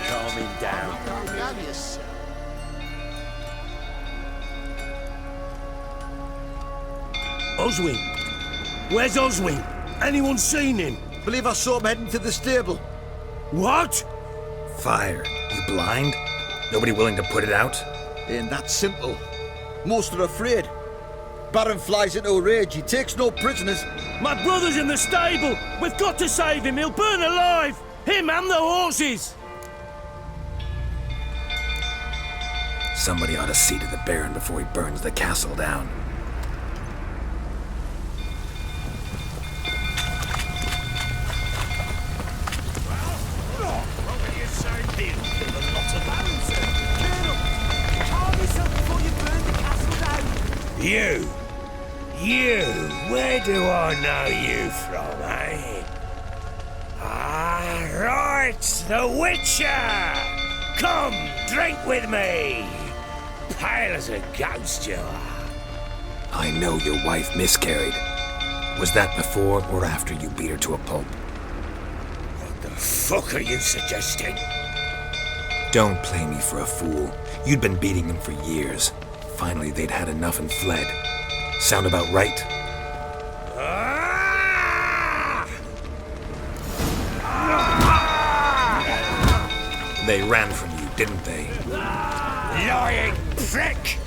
calm him down. Calm yourself. Oswin! Where's Oswin? Anyone seen him? Believe I saw him heading to the stable. What? Fire. You blind? Nobody willing to put it out? Ain't that simple. Most are afraid. Baron flies into a rage. He takes no prisoners. My brother's in the stable! We've got to save him! He'll burn alive! Him and the horses! Somebody ought to see to the Baron before he burns the castle down. You, where do I know you from, eh? Ah, right, the Witcher! Come, drink with me! Pale as a ghost you are. I know your wife miscarried. Was that before or after you beat her to a pulp? What the fuck are you suggesting? Don't play me for a fool. You'd been beating them for years. Finally, they'd had enough and fled. Sound about right? They ran from you, didn't they? Lying prick!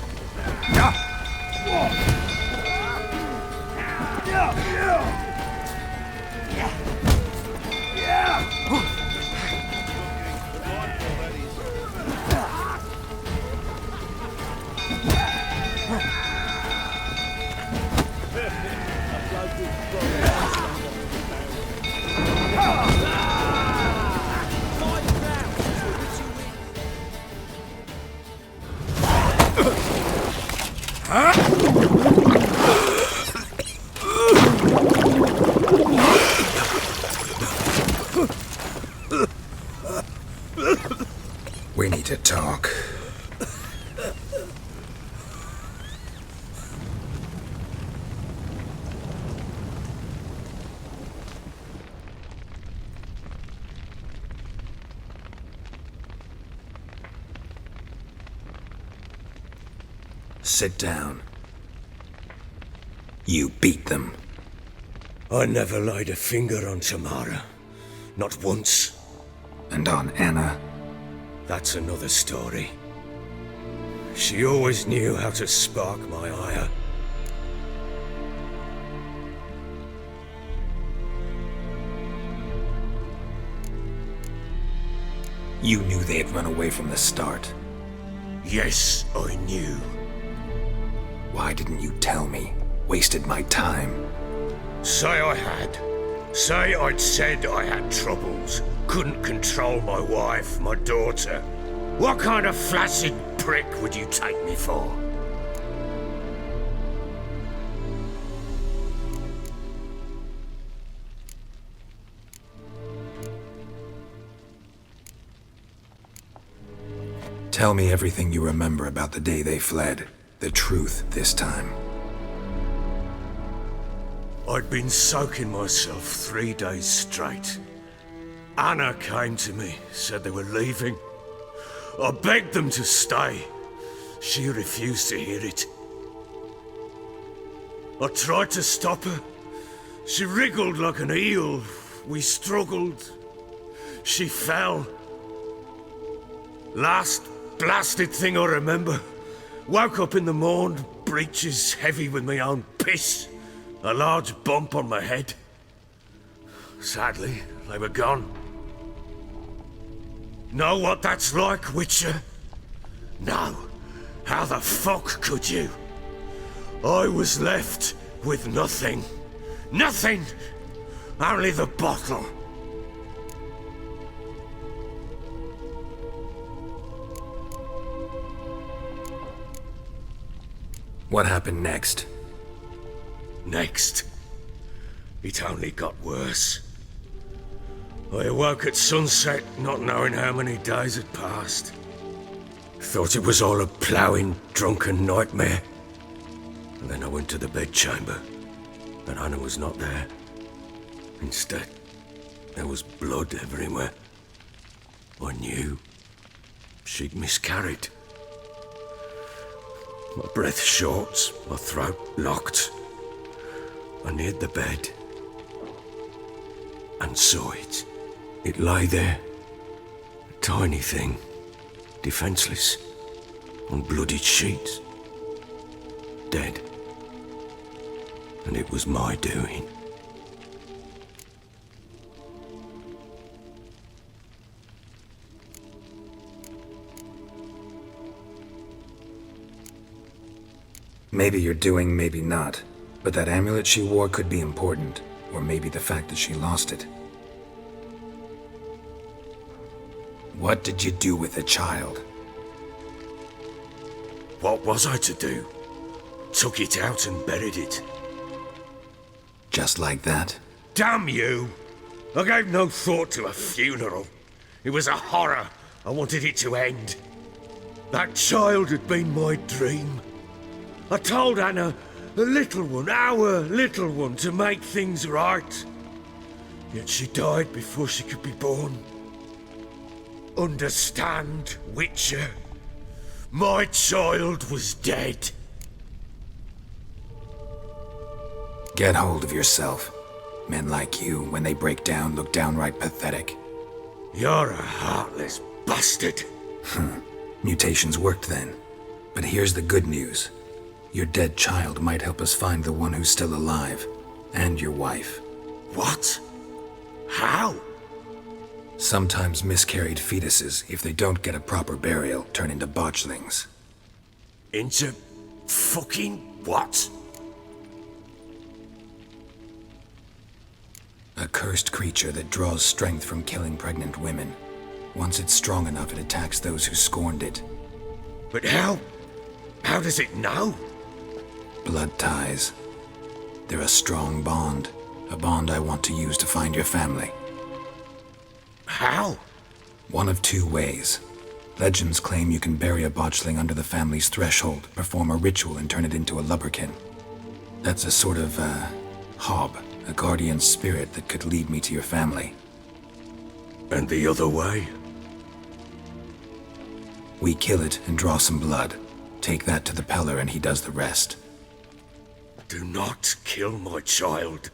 We need to talk. Sit down. You beat them. I never laid a finger on Tamara. Not once. And on Anna. That's another story. She always knew how to spark my ire. You knew they had run away from the start. Yes, I knew. Why didn't you tell me? Wasted my time. Say I had. Say I'd said I had troubles. Couldn't control my wife, my daughter. What kind of flaccid prick would you take me for? Tell me everything you remember about the day they fled. The truth this time. I'd been soaking myself 3 days straight. Anna came to me, said they were leaving. I begged them to stay. She refused to hear it. I tried to stop her. She wriggled like an eel. We struggled. She fell. Last blasted thing I remember. Woke up in the morn, breeches heavy with my own piss. A large bump on my head. Sadly, they were gone. Know what that's like, Witcher? No. How the fuck could you? I was left with nothing. Nothing! Only the bottle. What happened next? Next, it only got worse. I awoke at sunset, not knowing how many days had passed. Thought it was all a ploughing, drunken nightmare. And then I went to the bedchamber, and Anna was not there. Instead, there was blood everywhere. I knew she'd miscarried. My breath short, my throat locked. I neared the bed and saw it. It lay there, a tiny thing, defenseless, on bloodied sheets, dead. And it was my doing. Maybe you're doing, maybe not. But that amulet she wore could be important. Or maybe the fact that she lost it. What did you do with the child? What was I to do? Took it out and buried it. Just like that? Damn you! I gave no thought to a funeral. It was a horror. I wanted it to end. That child had been my dream. I told Anna, the little one, our little one, to make things right. Yet she died before she could be born. Understand, Witcher? My child was dead. Get hold of yourself. Men like you, when they break down, look downright pathetic. You're a heartless bastard. Mutations worked then. But here's the good news. Your dead child might help us find the one who's still alive. And your wife. What? How? Sometimes miscarried fetuses, if they don't get a proper burial, turn into botchlings. Into fucking what? A cursed creature that draws strength from killing pregnant women. Once it's strong enough, it attacks those who scorned it. But how? How does it know? Blood ties. They're a strong bond. A bond I want to use to find your family. How? One of two ways. Legends claim you can bury a botchling under the family's threshold, perform a ritual, and turn it into a lubberkin. That's a sort of, hob, a guardian spirit that could lead me to your family. And the other way? We kill it and draw some blood. Take that to the Peller and he does the rest. Do not kill my child.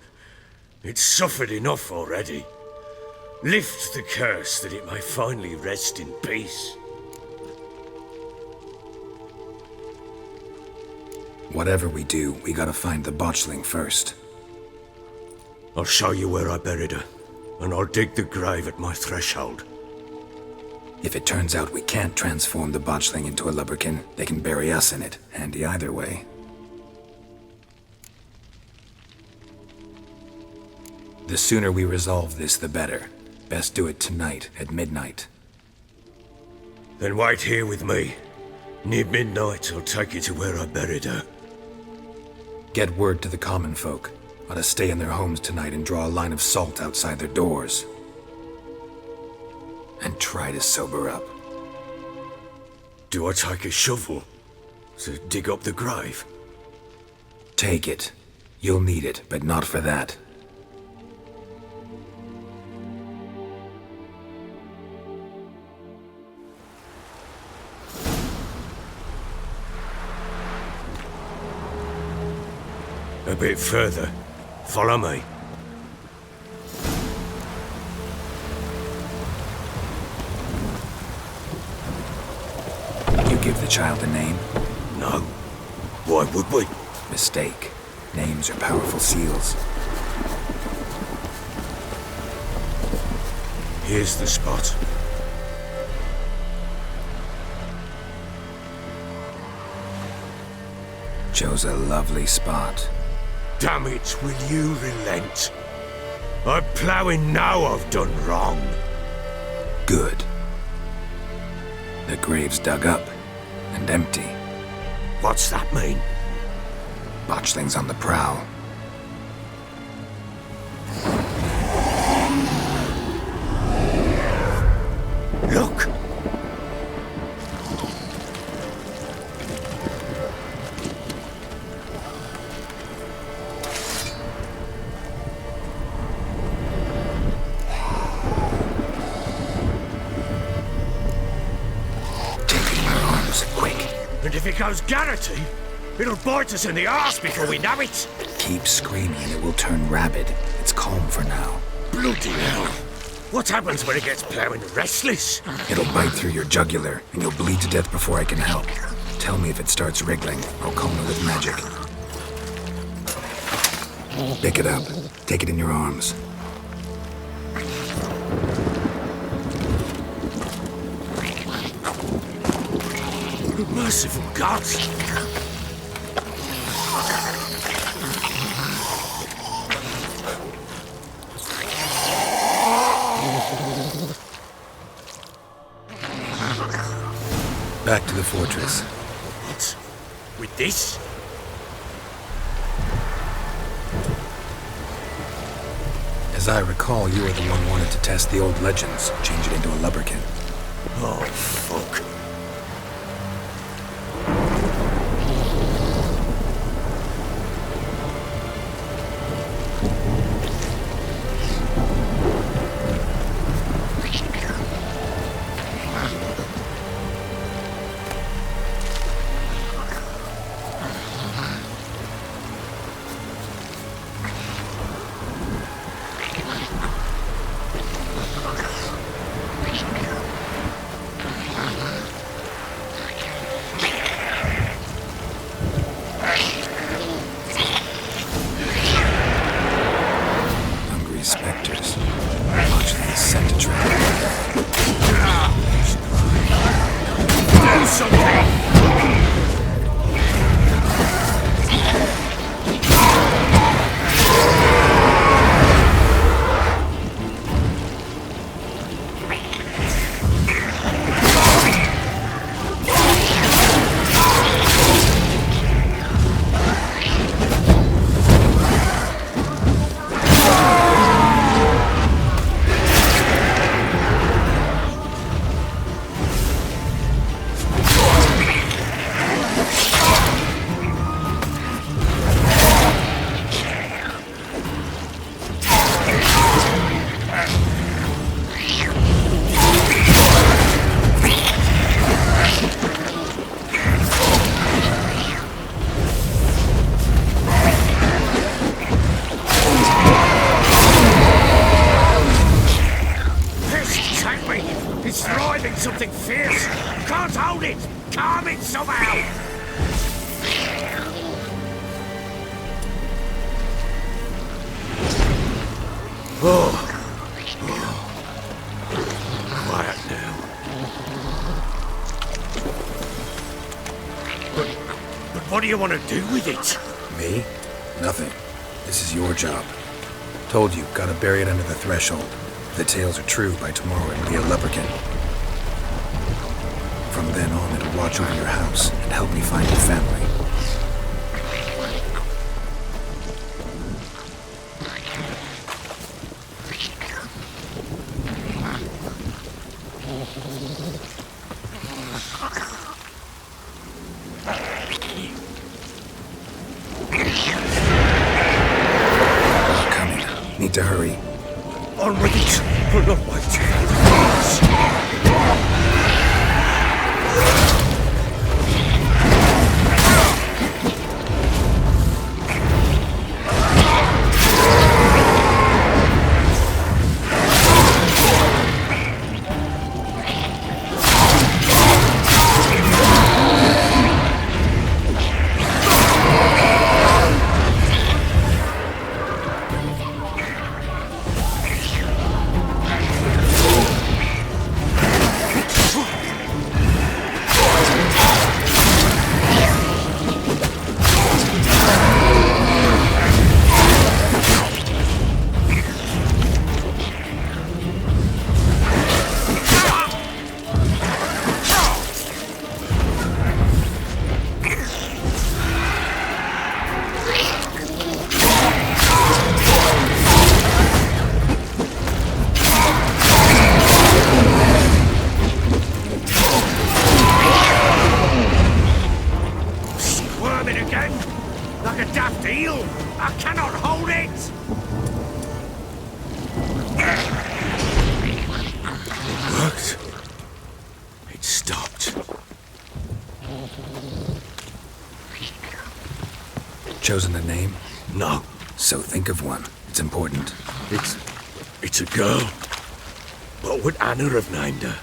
It's suffered enough already. Lift the curse that it may finally rest in peace. Whatever we do, we gotta find the botchling first. I'll show you where I buried her, and I'll dig the grave at my threshold. If it turns out we can't transform the botchling into a lubberkin, they can bury us in it. Handy either way. The sooner we resolve this, the better. Best do it tonight, at midnight. Then wait here with me. Near midnight, I'll take you to where I buried her. Get word to the common folk. Ought to stay in their homes tonight and draw a line of salt outside their doors. And try to sober up. Do I take a shovel to dig up the grave? Take it. You'll need it, but not for that. A bit further. Follow me. You give the child a name? No. Why would we? Mistake. Names are powerful seals. Here's the spot. Chose a lovely spot. Damn it, will you relent? I'm ploughing now I've done wrong. Good. The grave's dug up and empty. What's that mean? Botchling's on the prowl. Look! And if it goes Garrity, it'll bite us in the arse before we know it. Keep screaming and it will turn rabid. It's calm for now. Bloody hell. What happens when it gets plowing restless? It'll bite through your jugular, and you'll bleed to death before I can help. Tell me if it starts wriggling. I'll calm it with magic. Pick it up. Take it in your arms. Merciful gods! Back to the fortress. What? With this? As I recall, you were the one wanted to test the old legends, change it into a lubberkin. Oh, fuck. Spectres. Watching the scent to track. Do something! It's thriving something fierce. Can't hold it. Calm it somehow. Quiet now. But what do you want to do with it? Me? Nothing. This is your job. Told you, gotta bury it under the threshold. If the tales are true, by tomorrow it'll be a leprechaun. From then on, it'll watch over your house and help me find your family. Coming. Need to hurry. On with it. We'll not wait. Like a daft eel! I cannot hold it! It worked. It stopped. Chosen a name? No, So think of one. It's important. it's a girl. What would Anna have named her?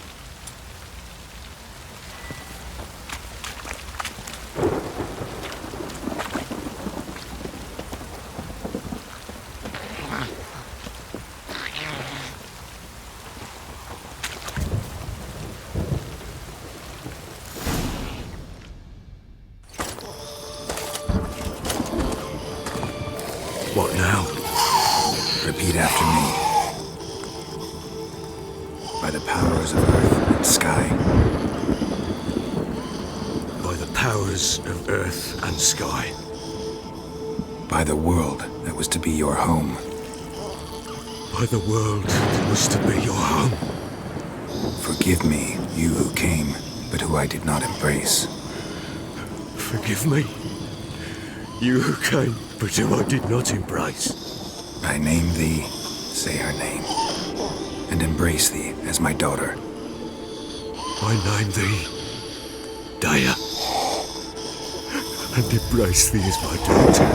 What now? Repeat after me. By the powers of earth and sky. By the powers of earth and sky. By the world that was to be your home. By the world that was to be your home. Forgive me, you who came, but who I did not embrace. Forgive me. You who came, but who I did not embrace. I name thee, say her name, and embrace thee as my daughter. I name thee Daya, and embrace thee as my daughter.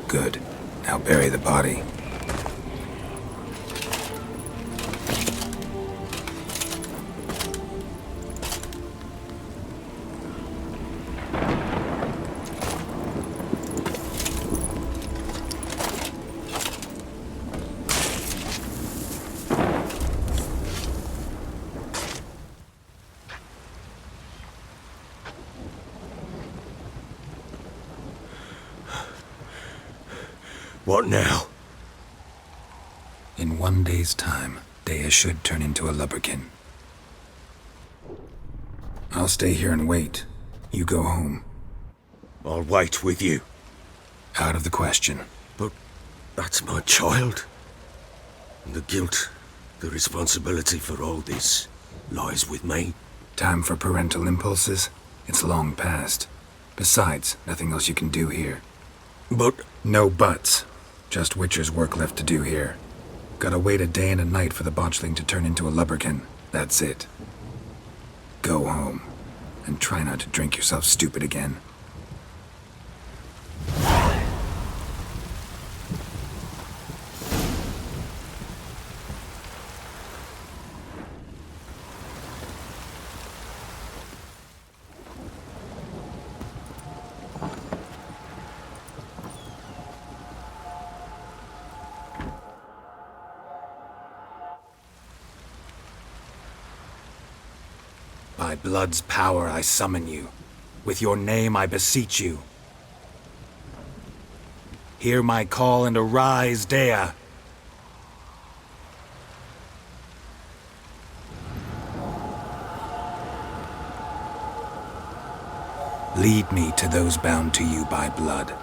Good. Now bury the body. What now? In 1 day's time, Dea should turn into a lubberkin. I'll stay here and wait. You go home. I'll wait with you. Out of the question. But that's my child. And the guilt, the responsibility for all this lies with me. Time for parental impulses? It's long past. Besides, nothing else you can do here. But No buts. Just Witcher's work left to do here. Gotta wait a day and a night for the botchling to turn into a lubberkin. That's it. Go home. And try not to drink yourself stupid again. By blood's power I summon you. With your name I beseech you. Hear my call and arise, Dea. Lead me to those bound to you by blood.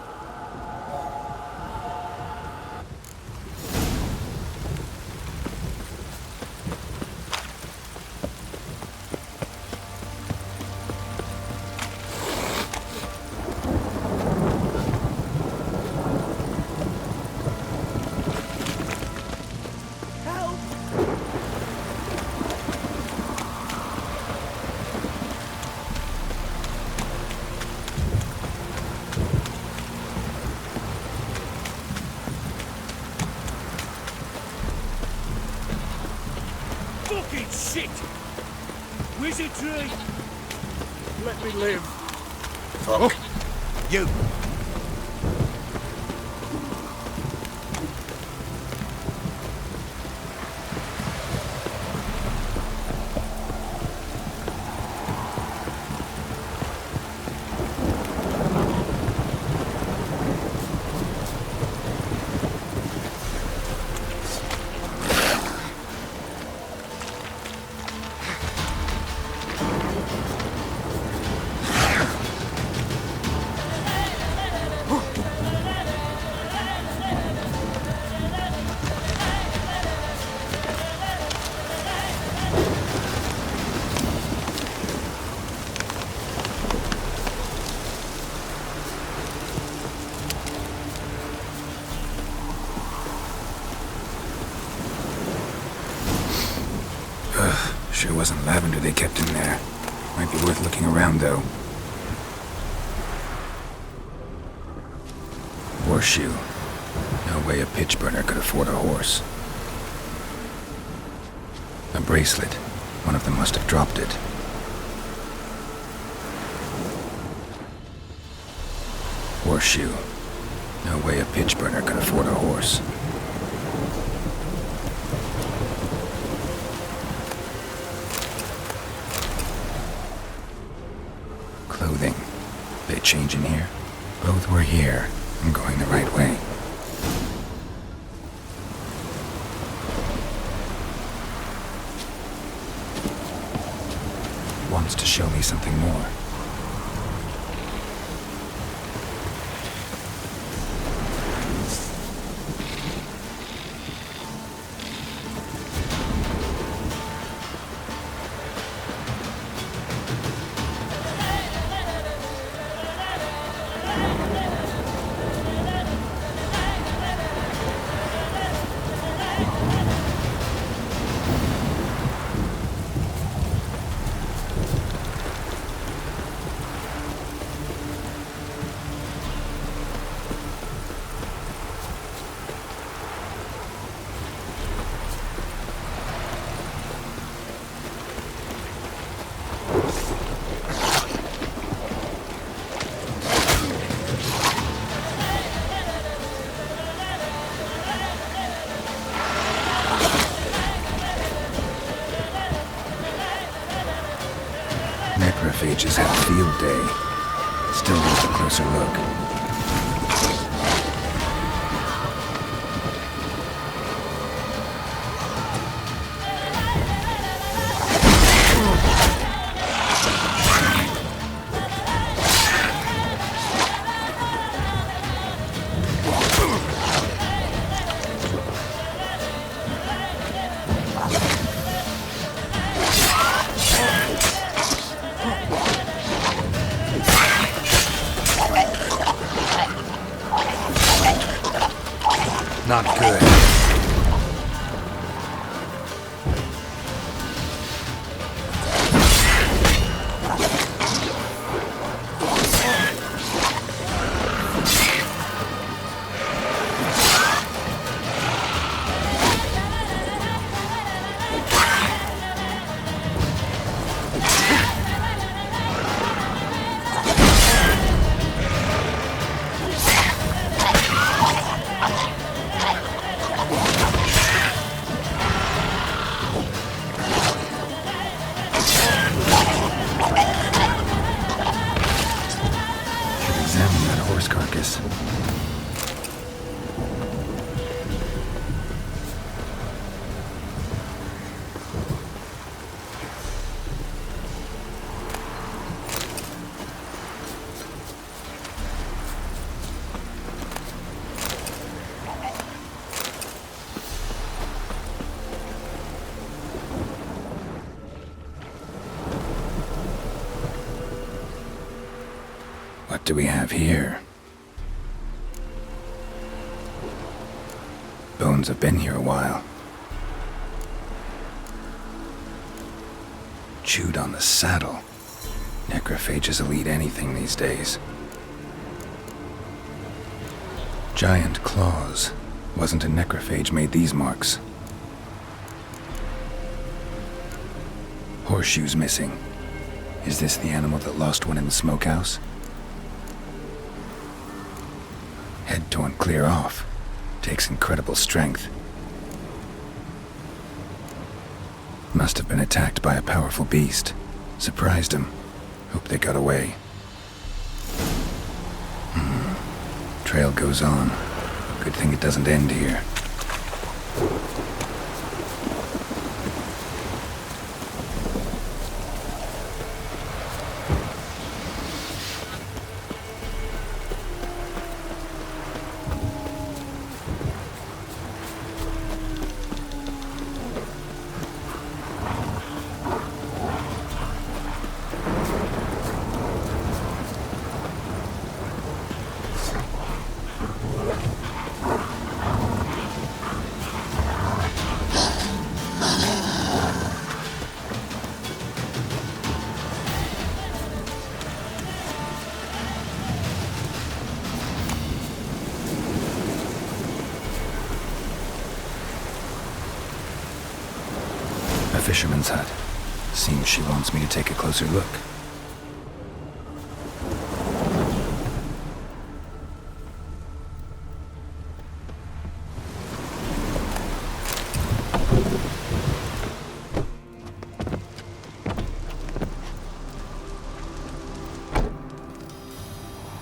fucking shit! Wizardry! Let me live. Fuck. You. wasn't lavender they kept in there. Might be worth looking around, though. Horseshoe. No way a pitch burner could afford a horse. A bracelet. One of them must have dropped it. Horseshoe. No way a pitch burner could afford a horse. Clothing. They change in here? Both were here. I'm going the right way. Wants to show me something more. Necrophages had a field day. Still worth a closer look. Not good. Carcass. What do we have here? Bones have been here a while. Chewed on the saddle. Necrophages will eat anything these days. Giant claws. Wasn't a necrophage made these marks. Horseshoes missing. Is this the animal that lost one in the smokehouse? Head torn clear off. Takes incredible strength. Must have been attacked by a powerful beast. Surprised him. Hope they got away. Trail goes on. Good thing it doesn't end here. fisherman's hut. Seems she wants me to take a closer look.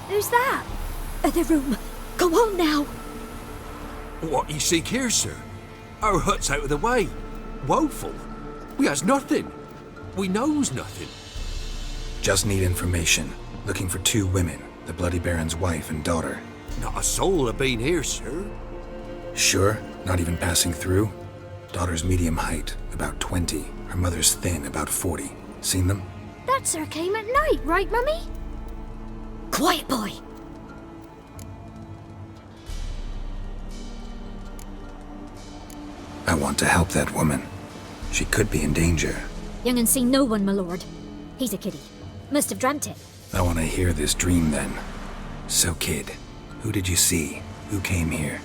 Who's that? Other room. Go on now. What you seek here, sir? Our hut's out of the way. Woeful. We has nothing. We knows nothing. Just need information. Looking for 2 women, the Bloody Baron's wife and daughter. Not a soul have been here, sir. Sure? Not even passing through? Daughter's medium height, about 20. Her mother's thin, about 40. Seen them? That sir came at night, right, Mummy? Quiet, boy. I want to help that woman. She could be in danger. Young and seen no one, my lord. He's a kiddie. Must have dreamt it. I want to hear this dream then. So, kid, who did you see? Who came here?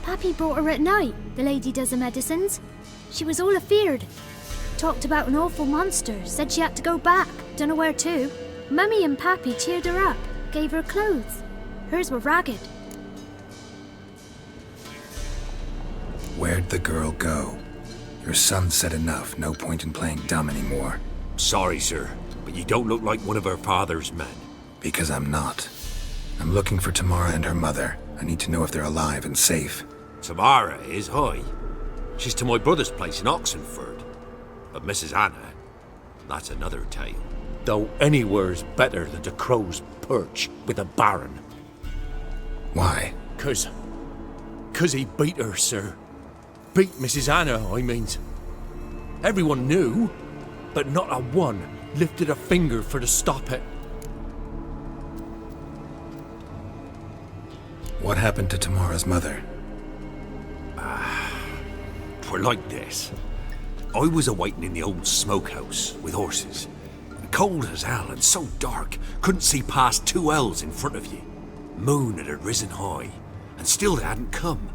Pappy brought her at night, the lady does the medicines. She was all afeared. Talked about an awful monster, said she had to go back, dunno where to. Mummy and Pappy cheered her up, gave her clothes. Hers were ragged. Where'd the girl go? Your son said enough, no point in playing dumb anymore. Sorry, sir, but you don't look like one of our father's men. Because I'm not. I'm looking for Tamara and her mother. I need to know if they're alive and safe. Tamara is, aye. She's to my brother's place in Oxenford. But Mrs. Anna, that's another tale. Though anywhere's better than the crow's perch with a baron. Why? 'Cause he beat her, sir. Beat Mrs. Anna, I means. Everyone knew, but not a one lifted a finger for to stop it. What happened to Tamara's mother? 'Twere like this. I was awaiting in the old smokehouse with horses. Cold as hell and so dark, couldn't see past 2 ells in front of you. Moon had risen high, and still they hadn't come.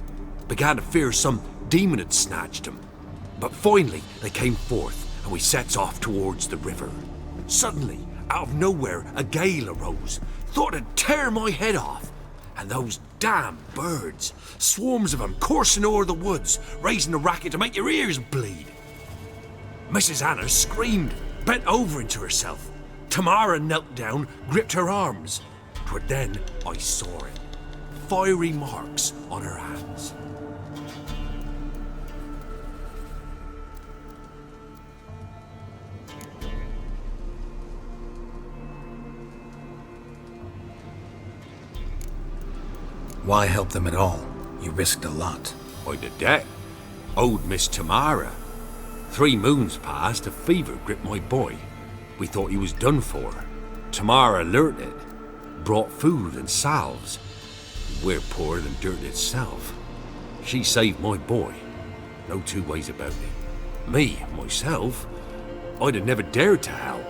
Began to fear some demon had snatched them. But finally they came forth, and we sets off towards the river. Suddenly, out of nowhere, a gale arose. Thought it'd tear my head off. And those damn birds, swarms of them coursing o'er the woods, raising a racket to make your ears bleed. Mrs. Anna screamed, bent over into herself. Tamara knelt down, gripped her arms. 'Twere then I saw it. Fiery marks on her hands. Why help them at all? You risked a lot. By the debt. Owed Miss Tamara. 3 moons passed, a fever gripped my boy. We thought he was done for. Tamara learnt it. Brought food and salves. We're poorer than dirt itself. She saved my boy. No 2 ways about it. Me, myself, I'd have never dared to help.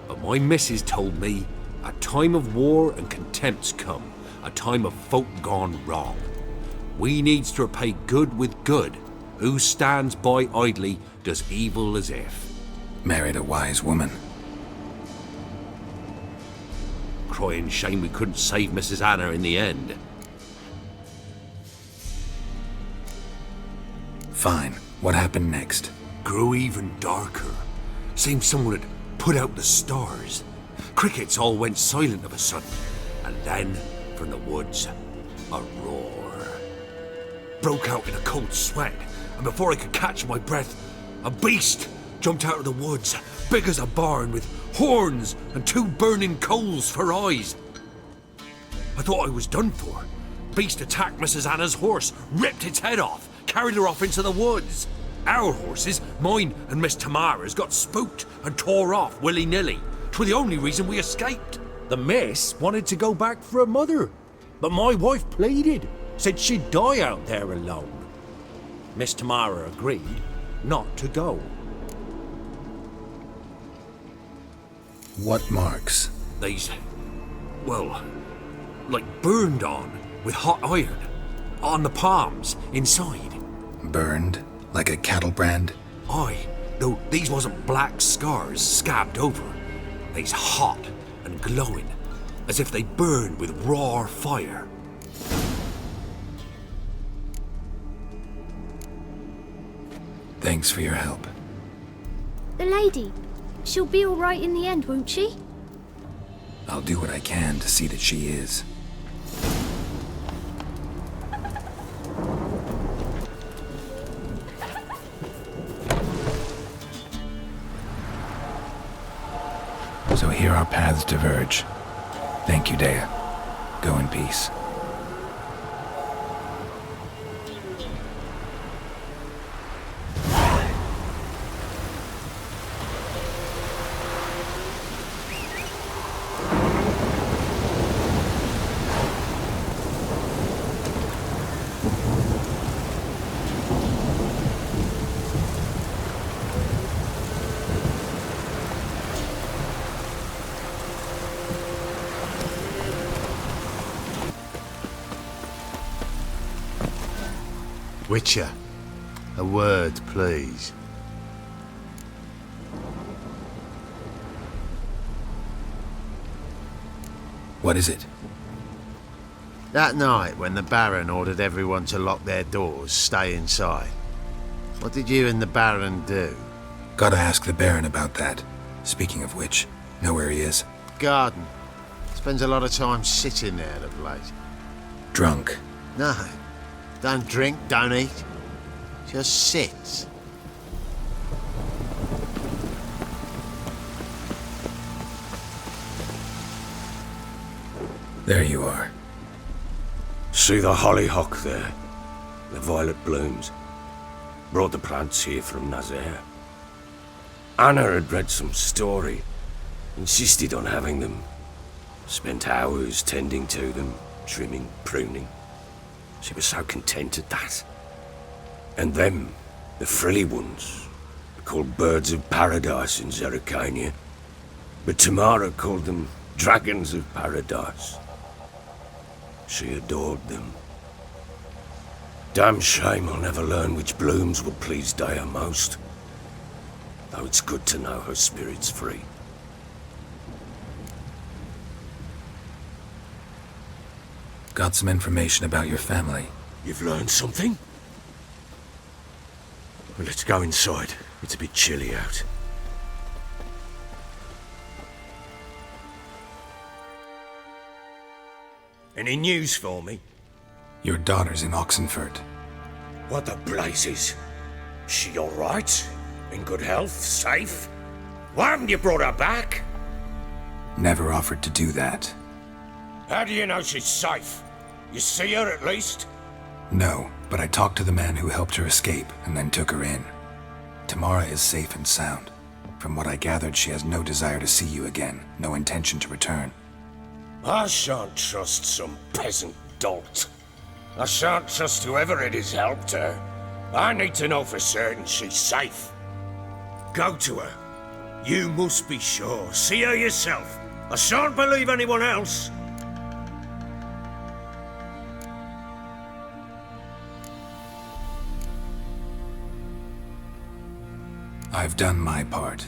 But my missus told me a time of war and contempt's come. A time of folk gone wrong. We needs to repay good with good. Who stands by idly does evil as if. Married a wise woman. Crying shame we couldn't save Mrs. Anna in the end. Fine. What happened next? Grew even darker. Seemed someone had put out the stars. Crickets all went silent of a sudden. And then, from the woods, a roar. Broke out in a cold sweat, and before I could catch my breath, a beast jumped out of the woods, big as a barn, with horns and 2 burning coals for eyes. I thought I was done for. Beast attacked Mrs. Anna's horse, ripped its head off, carried her off into the woods. Our horses, mine and Miss Tamara's, got spooked and tore off willy-nilly. 'Twere the only reason we escaped. The miss wanted to go back for her mother, but my wife pleaded, said she'd die out there alone. Miss Tamara agreed not to go. What marks? They's, well, like burned on with hot iron, on the palms, inside. Burned? Like a cattle brand? Aye, Though these wasn't black scars scabbed over. They's hot and glowing, as if they burned with raw fire. Thanks for your help. The lady, she'll be all right in the end, won't she? I'll do what I can to see that she is. So here our paths diverge. Thank you, Dea. Go in peace. Witcher, a word, please. What is it? That night when the Baron ordered everyone to lock their doors, stay inside. What did you and the Baron do? Gotta ask the Baron about that. Speaking of which, know where he is? Garden. Spends a lot of time sitting there of late. Drunk. No. Don't drink, don't eat. Just sits. There you are. See the hollyhock there? The violet blooms. Brought the plants here from Nazaire. Anna had read some story. Insisted on having them. Spent hours tending to them, trimming, pruning. She was so content at that. And them, the frilly ones, called birds of paradise in Zerrikania. But Tamara called them dragons of paradise. She adored them. Damn shame I'll never learn which blooms would please Dea most. Though it's good to know her spirit's free. Got some information about your family. You've learned something? Well, let's go inside. It's a bit chilly out. Any news for me? Your daughter's in Oxenfurt. What the blazes? She all right? In good health? Safe? Why haven't you brought her back? Never offered to do that. How do you know she's safe? You see her at least? No, but I talked to the man who helped her escape and then took her in. Tamara is safe and sound. From what I gathered, she has no desire to see you again, no intention to return. I shan't trust some peasant dolt. I shan't trust whoever it is helped her. I need to know for certain she's safe. Go to her. You must be sure. See her yourself. I shan't believe anyone else. I've done my part.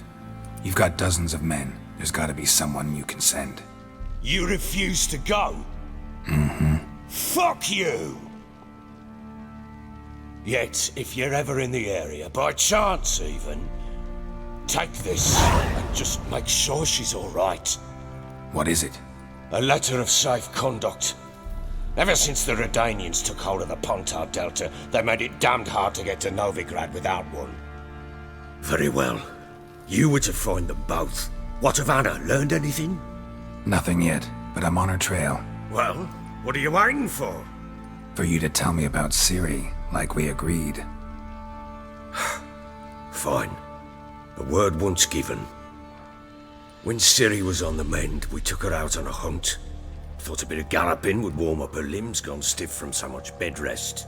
You've got dozens of men. There's gotta be someone you can send. You refuse to go? Mm-hmm. Fuck you! Yet, if you're ever in the area, by chance even, take this and just make sure she's all right. What is it? A letter of safe conduct. Ever since the Redanians took hold of the Pontar Delta, they made it damned hard to get to Novigrad without one. Very well. You were to find them both. What of Anna? Learned anything? Nothing yet, but I'm on her trail. Well, what are you waiting for? For you to tell me about Ciri, like we agreed. Fine. A word once given. When Ciri was on the mend, we took her out on a hunt. Thought a bit of galloping would warm up her limbs, gone stiff from so much bed rest.